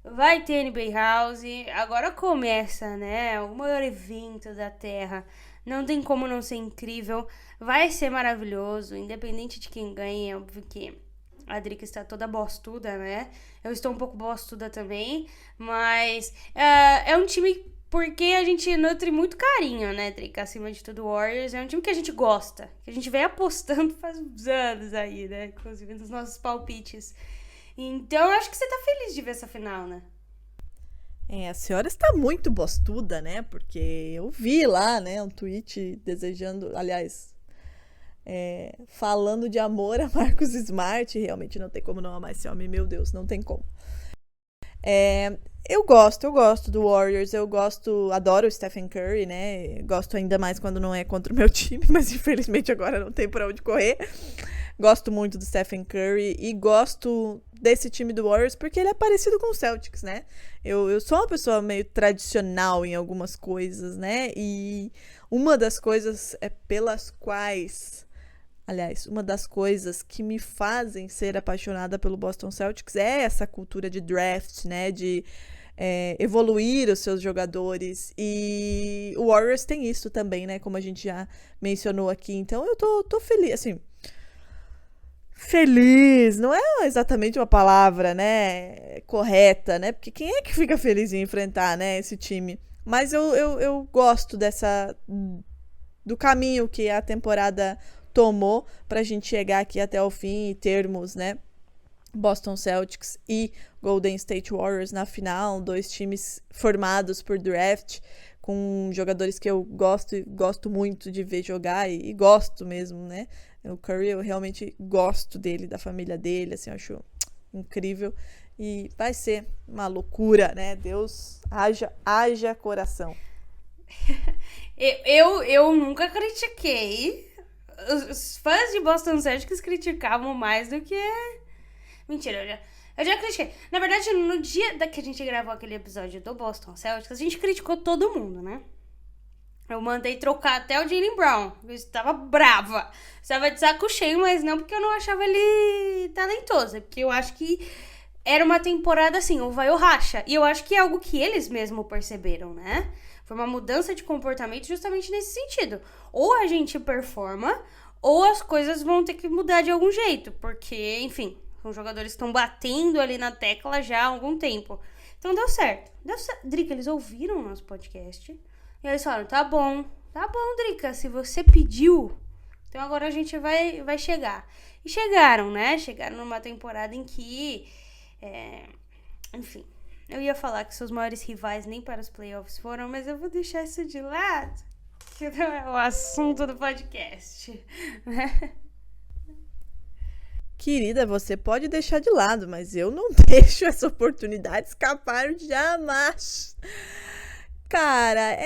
Vai ter NBA House. Agora começa, né? O maior evento da Terra. Não tem como não ser incrível. Vai ser maravilhoso. Independente de quem ganhe. É óbvio que a Drica está toda bostuda, né? Eu estou um pouco bostuda também. Mas é um time... Porque a gente nutre muito carinho, né, Drica? Acima de tudo, Warriors. É um time que a gente gosta. Que a gente vem apostando faz uns anos aí, né? Inclusive nos nossos palpites. Então, eu acho que você tá feliz de ver essa final, né? A senhora está muito bostuda, né? Porque eu vi lá, né, um tweet desejando... Aliás, falando de amor a Marcus Smart. Realmente não tem como não amar esse homem. Meu Deus, não tem como. Eu gosto do Warriors, adoro o Stephen Curry, né, gosto ainda mais quando não é contra o meu time, mas infelizmente agora não tem pra onde correr. Gosto muito do Stephen Curry e gosto desse time do Warriors porque ele é parecido com o Celtics, né, eu sou uma pessoa meio tradicional em algumas coisas, né, e uma das coisas uma das coisas que me fazem ser apaixonada pelo Boston Celtics é essa cultura de draft, né, de evoluir os seus jogadores, e o Warriors tem isso também, né, como a gente já mencionou aqui. Então eu tô feliz, assim, feliz não é exatamente uma palavra, né, correta, né, porque quem é que fica feliz em enfrentar, né, esse time, mas eu gosto do caminho que a temporada tomou pra gente chegar aqui até o fim e termos, né, Boston Celtics e Golden State Warriors na final, 2 times formados por draft, com jogadores que eu gosto muito de ver jogar e gosto mesmo, né? O Curry, eu realmente gosto dele, da família dele, assim, eu acho incrível. E vai ser uma loucura, né? Deus, haja coração. Eu nunca critiquei. Os fãs de Boston Celtics criticavam mais do que... Mentira, eu já critiquei. Na verdade, no dia que a gente gravou aquele episódio do Boston Celtics, a gente criticou todo mundo, né? Eu mandei trocar até o Jaylen Brown. Eu estava brava. Estava de saco cheio, mas não porque eu não achava ele talentoso. É porque eu acho que era uma temporada assim, ou vai ou racha. E eu acho que é algo que eles mesmos perceberam, né? Foi uma mudança de comportamento justamente nesse sentido. Ou a gente performa, ou as coisas vão ter que mudar de algum jeito. Porque, enfim, os jogadores estão batendo ali na tecla já há algum tempo. Então deu certo. Drica, eles ouviram o nosso podcast. E eles falaram, tá bom, Drica, se você pediu, então agora a gente vai chegar. E chegaram, né? Chegaram numa temporada em que, enfim, eu ia falar que seus maiores rivais nem para os playoffs foram, mas eu vou deixar isso de lado, que não é o assunto do podcast, né? Querida, você pode deixar de lado, mas eu não deixo essa oportunidade escapar jamais. Cara,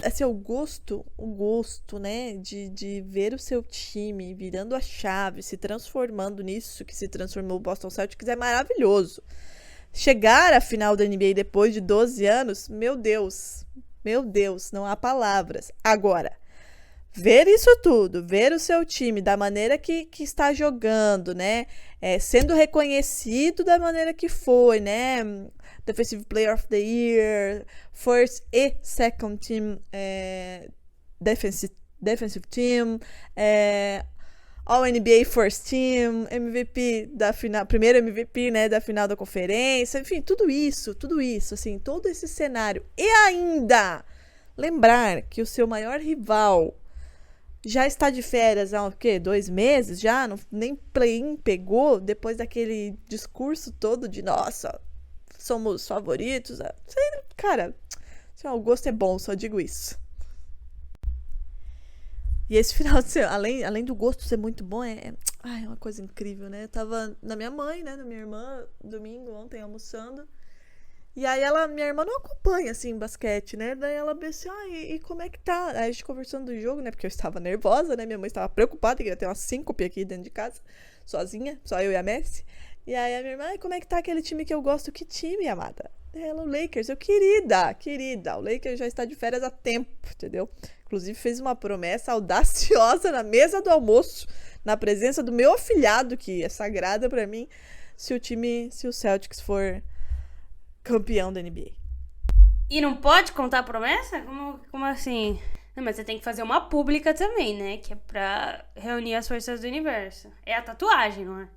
assim, o gosto, né, de ver o seu time virando a chave, se transformando nisso que se transformou o Boston Celtics é maravilhoso. Chegar à final da NBA depois de 12 anos, meu Deus, não há palavras. Agora, ver isso tudo, ver o seu time da maneira que está jogando, né, sendo reconhecido da maneira que foi, né, Defensive Player of the Year, First e Second Team Defensive Team, All-NBA First Team, MVP da final, primeiro MVP, né, da final da conferência, enfim, tudo isso, assim, todo esse cenário. E ainda lembrar que o seu maior rival já está de férias há, 2 meses já, nem play-in pegou, depois daquele discurso todo de, nossa, somos favoritos. Cara, o gosto é bom, só digo isso. E esse final de semana, além do gosto ser muito bom, é uma coisa incrível, né? Eu tava na minha mãe, né, na minha irmã, domingo, ontem, almoçando. E aí minha irmã não acompanha, assim, basquete, né? Daí ela disse, e como é que tá? Aí a gente conversando do jogo, né? Porque eu estava nervosa, né? Minha mãe estava preocupada, que ia ter uma síncope aqui dentro de casa, sozinha, só eu e a Messi. E aí a minha irmã, como é que tá aquele time que eu gosto? Que time, amada? Ela, o Lakers. Eu, querida, o Lakers já está de férias há tempo, entendeu? Inclusive fez uma promessa audaciosa na mesa do almoço, na presença do meu afilhado, que é sagrada pra mim, se o Celtics for campeão da NBA. E não pode contar a promessa? Como assim? Não, mas você tem que fazer uma pública também, né? Que é pra reunir as forças do universo. É a tatuagem, não é?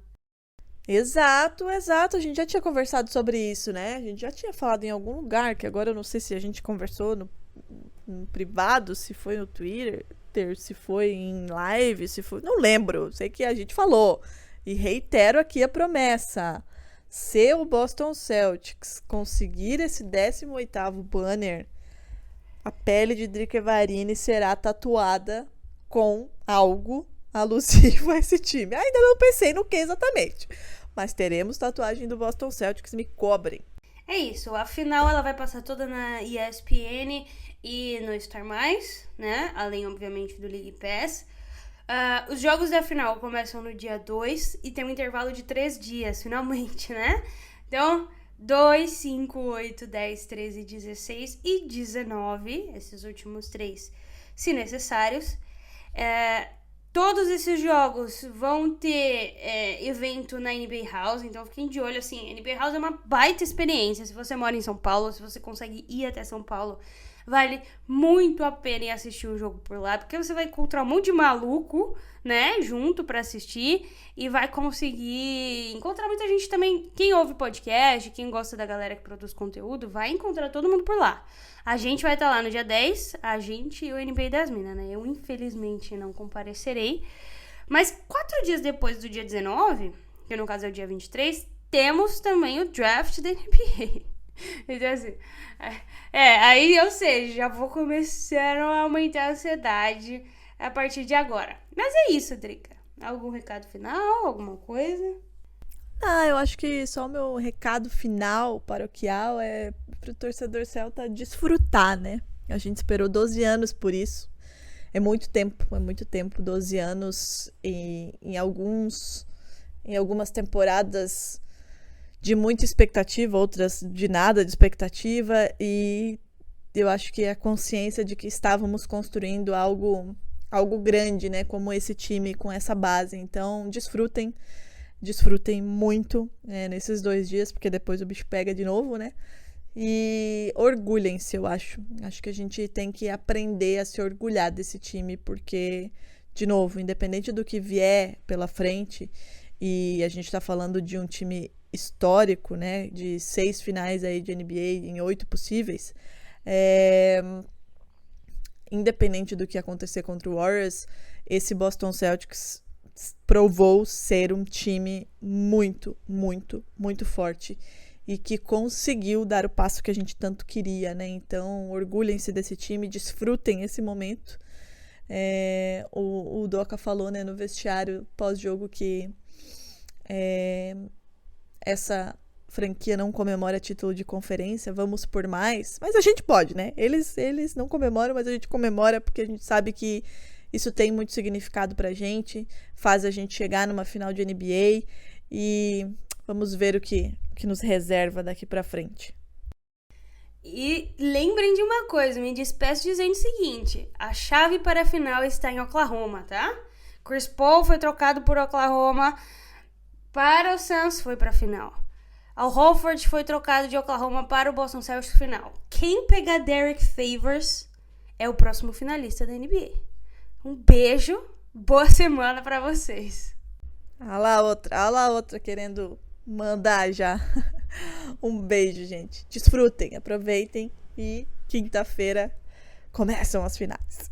Exato. A gente já tinha conversado sobre isso, né? A gente já tinha falado em algum lugar, que agora eu não sei se a gente conversou no privado, se foi no Twitter, se foi em live, se foi... Não lembro, sei que a gente falou. E reitero aqui a promessa. Se o Boston Celtics conseguir esse 18º banner, a pele de Drica Evarini será tatuada com algo alusivo a esse time. Ainda não pensei no que exatamente, mas teremos tatuagem do Boston Celtics, me cobrem. É isso, a final ela vai passar toda na ESPN e no Star+, né? Além, obviamente, do League Pass. Os jogos da final começam no dia 2 e tem um intervalo de 3 dias, finalmente, né? Então, 2, 5, 8, 10, 13, 16 e 19, esses últimos 3, se necessários. Todos esses jogos vão ter evento na NBA House, então fiquem de olho, assim, a NBA House é uma baita experiência. Se você mora em São Paulo, se você consegue ir até São Paulo, vale muito a pena ir assistir um jogo por lá, porque você vai encontrar um monte de maluco, né, junto pra assistir, e vai conseguir encontrar muita gente também. Quem ouve podcast, quem gosta da galera que produz conteúdo, vai encontrar todo mundo por lá. A gente vai estar lá no dia 10, a gente e o NBA das Minas, né? Eu, infelizmente, não comparecerei. Mas 4 dias depois do dia 19, que no caso é o dia 23, temos também o draft da NBA. Então, assim, aí, ou seja, já vou começar a aumentar a ansiedade a partir de agora. Mas é isso, Drica. Algum recado final? Alguma coisa? Eu acho que só o meu recado final, paroquial, é pro torcedor celta desfrutar, né? A gente esperou 12 anos por isso. É muito tempo, 12 anos em algumas temporadas de muita expectativa, outras de nada de expectativa, e eu acho que a consciência de que estávamos construindo algo grande, né? Como esse time com essa base. Então, desfrutem muito nesses 2 dias, porque depois o bicho pega de novo, né? E orgulhem-se, eu acho. Acho que a gente tem que aprender a se orgulhar desse time, porque, de novo, independente do que vier pela frente, e a gente tá falando de um time histórico, né? De 6 finais aí de NBA em 8 possíveis. Independente do que acontecer contra o Warriors, esse Boston Celtics provou ser um time muito, muito, muito forte e que conseguiu dar o passo que a gente tanto queria, né? Então, orgulhem-se desse time, desfrutem esse momento. O Doca falou, né, no vestiário pós-jogo que essa franquia não comemora título de conferência, vamos por mais, mas a gente pode, né? Eles não comemoram, mas a gente comemora porque a gente sabe que isso tem muito significado pra gente, faz a gente chegar numa final de NBA e vamos ver o que nos reserva daqui pra frente. E lembrem de uma coisa, me despeço dizendo o seguinte: a chave para a final está em Oklahoma, tá? Chris Paul foi trocado por Oklahoma para o Suns, foi pra final. Al Horford foi trocado de Oklahoma para o Boston Celtics final. Quem pegar Derek Favors é o próximo finalista da NBA. Um beijo, boa semana pra vocês. Olha lá outra querendo mandar já. Um beijo, gente. Desfrutem, aproveitem e quinta-feira começam as finais.